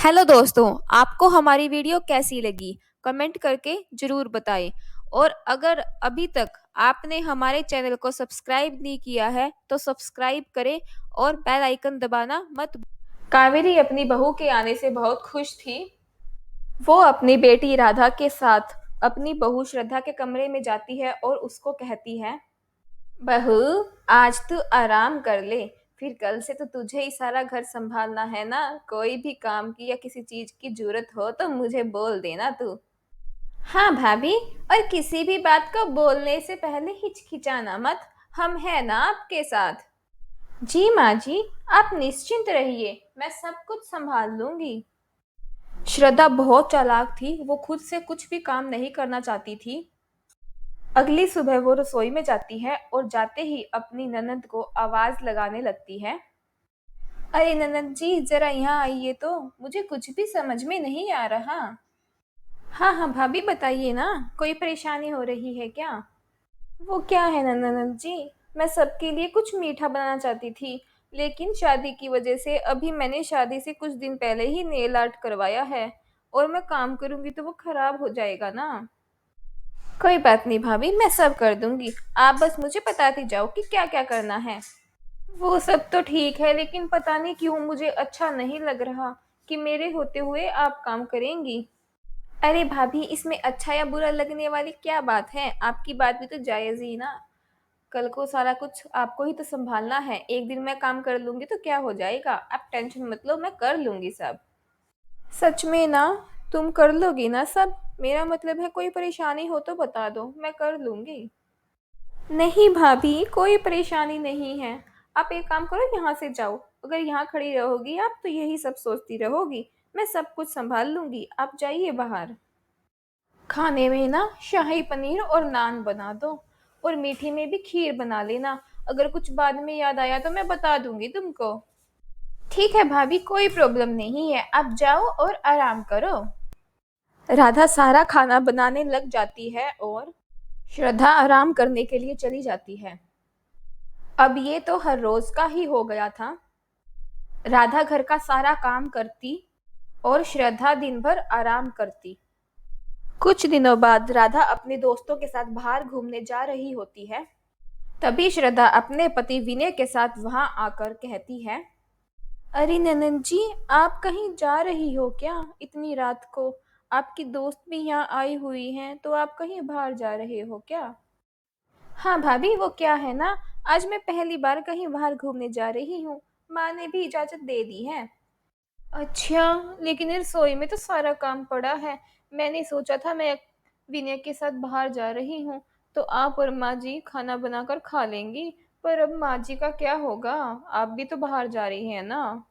Hello दोस्तों, आपको हमारी वीडियो कैसी लगी? कमेंट करके ज़रूर बताएं। और अगर अभी तक आपने हमारे चैनल को सब्सक्राइब नहीं किया है तो सब्सक्राइब करें और बेल आइकन दबाना मत। कावेरी अपनी बहू के आने से बहुत खुश थी। वो अपनी बेटी राधा के साथ अपनी बहू श्रद्धा के कमरे में जाती है और उसको कहती है, बहू, आज तू आराम कर ले। फिर कल से तो तुझे ही सारा घर संभालना है ना। कोई भी काम की या किसी चीज की जरूरत हो तो मुझे बोल देना तू। हाँ भाभी, और किसी भी बात को बोलने से पहले हिचकिचाना मत। हम है ना आपके साथ। जी माँ जी, आप निश्चिंत रहिए, मैं सब कुछ संभाल लूंगी। श्रद्धा बहुत चालाक थी, वो खुद से कुछ भी काम नहीं करना चाहती थी। अगली सुबह वो रसोई में जाती है और जाते ही अपनी ननद को आवाज लगाने लगती है, अरे ननद जी, जरा यहाँ आइए तो, मुझे कुछ भी समझ में नहीं आ रहा। हाँ हाँ भाभी, बताइए ना, कोई परेशानी हो रही है क्या? वो क्या है ना ननद जी, मैं सबके लिए कुछ मीठा बनाना चाहती थी, लेकिन शादी की वजह से अभी मैंने शादी से कुछ दिन पहले ही नेल आर्ट करवाया है, और मैं काम करूंगी तो वो खराब हो जाएगा ना। कोई बात नहीं भाभी, मैं सब कर दूंगी। आप बस मुझे बताती जाओ कि क्या क्या करना है। वो सब तो ठीक है, लेकिन पता नहीं क्यों मुझे अच्छा नहीं लग रहा कि मेरे होते हुए आप काम करेंगी। अरे भाभी, इसमें अच्छा या बुरा लगने वाली क्या बात है? आपकी बात भी तो जायज ही ना। कल को सारा कुछ आपको ही तो संभालना है। एक दिन मैं काम कर लूंगी तो क्या हो जाएगा? आप टेंशन मत लो, मैं कर लूंगी सब। सच में ना? तुम कर लोगी ना सब? मेरा मतलब है, कोई परेशानी हो तो बता दो, मैं कर लूंगी। नहीं भाभी, कोई परेशानी नहीं है। आप एक काम करो, यहाँ से जाओ। अगर यहाँ खड़ी रहोगी आप तो यही सब सोचती रहोगी। मैं सब कुछ संभाल लूंगी, आप जाइए बाहर। खाने में ना शाही पनीर और नान बना दो, और मीठी में भी खीर बना लेना। अगर कुछ बाद में याद आया तो मैं बता दूंगी तुमको। ठीक है भाभी, कोई प्रॉब्लम नहीं है, आप जाओ और आराम करो। राधा सारा खाना बनाने लग जाती है और श्रद्धा आराम करने के लिए चली जाती है। अब ये तो हर रोज का ही हो गया था। राधा घर का सारा काम करती और श्रद्धा दिन भर आराम करती। कुछ दिनों बाद राधा अपने दोस्तों के साथ बाहर घूमने जा रही होती है। तभी श्रद्धा अपने पति विनय के साथ वहां आकर कहती है, अरे ननद जी, आप कहीं जा रही हो क्या इतनी रात को? आपकी दोस्त भी यहाँ आई हुई हैं, तो आप कहीं बाहर जा रहे हो क्या? हाँ भाभी, वो क्या है ना, आज मैं पहली बार कहीं बाहर घूमने जा रही हूँ। माँ ने भी इजाजत दे दी है। अच्छा, लेकिन रसोई में तो सारा काम पड़ा है। मैंने सोचा था मैं विनय के साथ बाहर जा रही हूँ तो आप और माँ जी खाना बनाकर खा लेंगी। पर अब माँ जी का क्या होगा? आप भी तो बाहर जा रही हैं ना।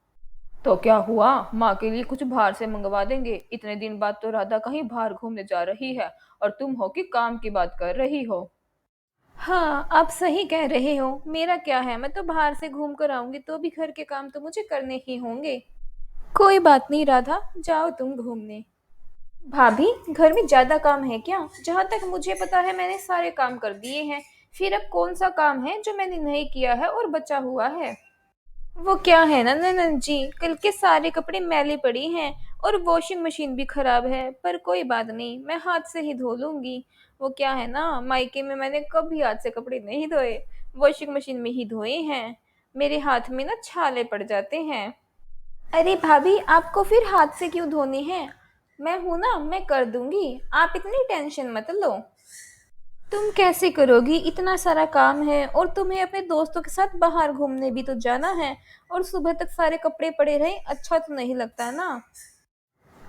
तो क्या हुआ, माँ के लिए कुछ बाहर से मंगवा देंगे। इतने दिन बाद तो राधा कहीं बाहर घूमने जा रही है और तुम हो कि काम की बात कर रही हो। हाँ, आप सही कह रहे हो। मेरा क्या है, मैं तो बाहर से घूम कर आऊंगी तो भी घर के काम तो मुझे करने ही होंगे। कोई बात नहीं राधा, जाओ तुम घूमने। भाभी, घर में ज्यादा काम है क्या? जहाँ तक मुझे पता है मैंने सारे काम कर दिए हैं। फिर अब कौन सा काम है जो मैंने नहीं किया है और बचा हुआ है? वो क्या है ना ननद जी, कल के सारे कपड़े मैले पड़ी हैं और वॉशिंग मशीन भी खराब है। पर कोई बात नहीं, मैं हाथ से ही धो लूंगी। वो क्या है ना, मायके में मैंने कभी हाथ से कपड़े नहीं धोए, वॉशिंग मशीन में ही धोए हैं। मेरे हाथ में ना छाले पड़ जाते हैं। अरे भाभी, आपको फिर हाथ से क्यों धोने हैं? मैं हूं ना, मैं कर दूंगी, आप इतनी टेंशन मत लो। तुम कैसे करोगी? इतना सारा काम है और तुम्हें अपने दोस्तों के साथ बाहर घूमने भी तो जाना है, और सुबह तक सारे कपड़े पड़े रहे, अच्छा तो नहीं लगता ना।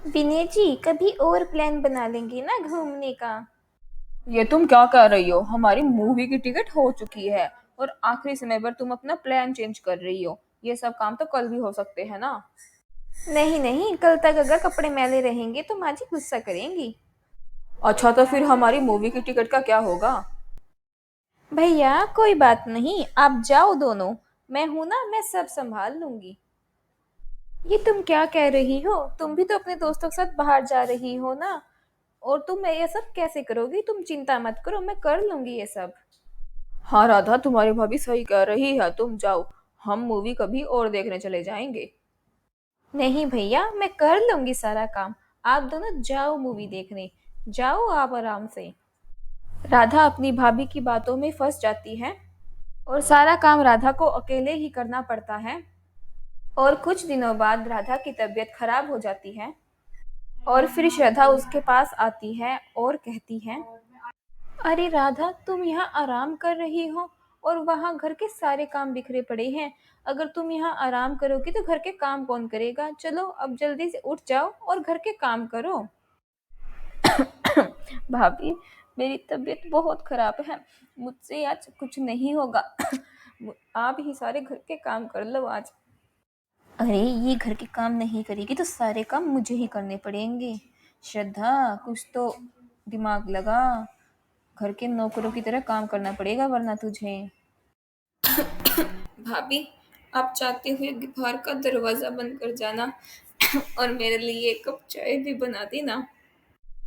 विनय जी, कभी और प्लान बना लेंगे ना घूमने का। ये तुम क्या कर रही हो? हमारी मूवी की टिकट हो चुकी है और आखिरी समय पर तुम अपना प्लान चेंज कर रही हो। ये सब काम तो कल भी हो सकते हैं ना। नहीं नहीं, कल तक अगर कपड़े मैले रहेंगे तो माँ जी गुस्सा करेंगी। अच्छा, तो फिर हमारी मूवी की टिकट का क्या होगा? भैया कोई बात नहीं, आप जाओ दोनों। मैं हूं ना, मैं सब संभाल लूंगी। ये तुम क्या कह रही हो? तुम भी तो अपने दोस्तों के साथ बाहर जा रही हो ना। और तुम ये सब कैसे करोगी? तुम चिंता मत करो, मैं कर लूंगी ये सब। हाँ राधा, तुम्हारी भाभी सही कह रही है, तुम जाओ। हम मूवी कभी और देखने चले जाएंगे। नहीं भैया, मैं कर लूंगी सारा काम। आप दोनों जाओ मूवी देखने। जाओ आप आराम से। राधा अपनी भाभी की बातों में फंस जाती है और सारा काम राधा को अकेले ही करना पड़ता है। और कुछ दिनों बाद राधा की तबीयत खराब हो जाती है और फिर श्रद्धा उसके पास आती है और कहती है, अरे राधा, तुम यहाँ आराम कर रही हो और वहाँ घर के सारे काम बिखरे पड़े हैं। अगर तुम यहाँ आराम करोगी तो घर के काम कौन करेगा? चलो अब जल्दी से उठ जाओ और घर के काम करो। भाभी, मेरी तबीयत बहुत खराब है। मुझसे आज कुछ नहीं होगा। आप ही सारे घर के काम कर लो आज। अरे, ये घर के काम नहीं करेगी तो सारे काम मुझे ही करने पड़ेंगे। श्रद्धा, कुछ तो दिमाग लगा। घर के नौकरों की तरह काम करना पड़ेगा वरना तुझे। भाभी, आप चाहते हुए बाहर का दरवाजा बंद कर जाना और मेरे लिए एक कप चाय भी बना देना।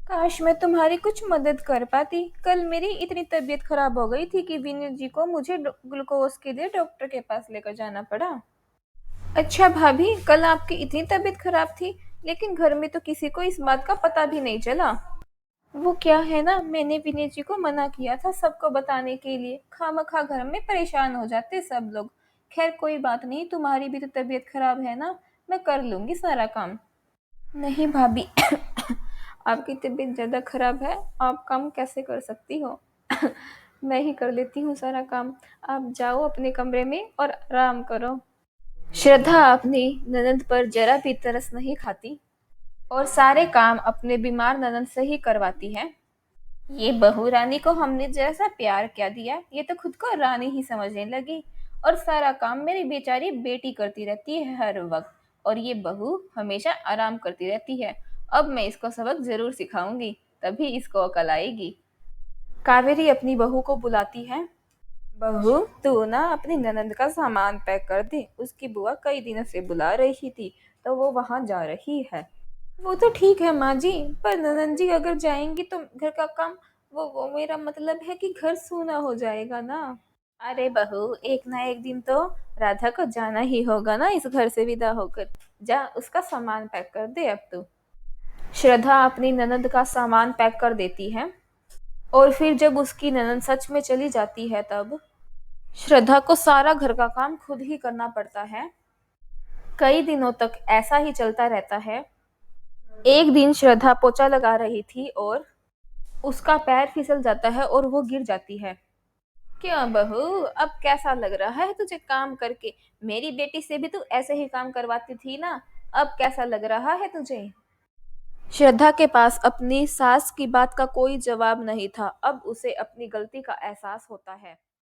काश मैं तुम्हारी कुछ मदद कर पाती। कल मेरी इतनी तबीयत खराब हो गई थी कि विनय जी को मुझे ग्लूकोज के लिए डॉक्टर के पास लेकर जाना पड़ा। अच्छा भाभी, कल आपकी इतनी तबीयत खराब थी, लेकिन घर में तो किसी को इस बात का पता भी नहीं चला। वो क्या है ना, मैंने विनय जी को मना किया था सबको बताने के लिए। खामखा घर में परेशान हो जाते सब लोग। खैर कोई बात नहीं, तुम्हारी भी तो तबीयत खराब है ना, मैं कर लूंगी सारा काम। नहीं भाभी, आपकी तबीयत ज़्यादा खराब है, आप काम कैसे कर सकती हो? मैं ही कर लेती हूँ सारा काम। आप जाओ अपने कमरे में और आराम करो। श्रद्धा अपनी ननद पर जरा भी तरस नहीं खाती और सारे काम अपने बीमार ननद से ही करवाती है। ये बहू रानी को हमने जैसा प्यार क्या दिया, ये तो खुद को रानी ही समझने लगी। और सारा काम मेरी बेचारी बेटी करती रहती है हर वक्त, और ये बहू हमेशा आराम करती रहती है। अब मैं इसको सबक जरूर सिखाऊंगी, तभी इसको अकल आएगी। कावेरी अपनी बहू को बुलाती है। बहू, तू ना अपनी ननद का सामान पैक कर दे। उसकी बुआ कई दिनों से बुला रही थी, तो वो वहां जा रही है। वो तो ठीक है माँ जी, पर ननद जी अगर जाएंगी तो घर का काम, वो मेरा मतलब है कि घर सूना हो जाएगा ना। अरे बहू, एक ना एक दिन तो राधा को जाना ही होगा ना इस घर से विदा होकर। जा उसका सामान पैक कर दे अब तू। श्रद्धा अपनी ननद का सामान पैक कर देती है और फिर जब उसकी ननद सच में चली जाती है तब श्रद्धा को सारा घर का काम खुद ही करना पड़ता है। कई दिनों तक ऐसा ही चलता रहता है। एक दिन श्रद्धा पोछा लगा रही थी और उसका पैर फिसल जाता है और वो गिर जाती है। क्यों बहू, अब कैसा लग रहा है तुझे काम करके? मेरी बेटी से भी तू ऐसे ही काम करवाती थी ना। अब कैसा लग रहा है तुझे? श्रद्धा के पास अपनी सास की बात का कोई जवाब नहीं था। अब उसे अपनी गलती का एहसास होता है।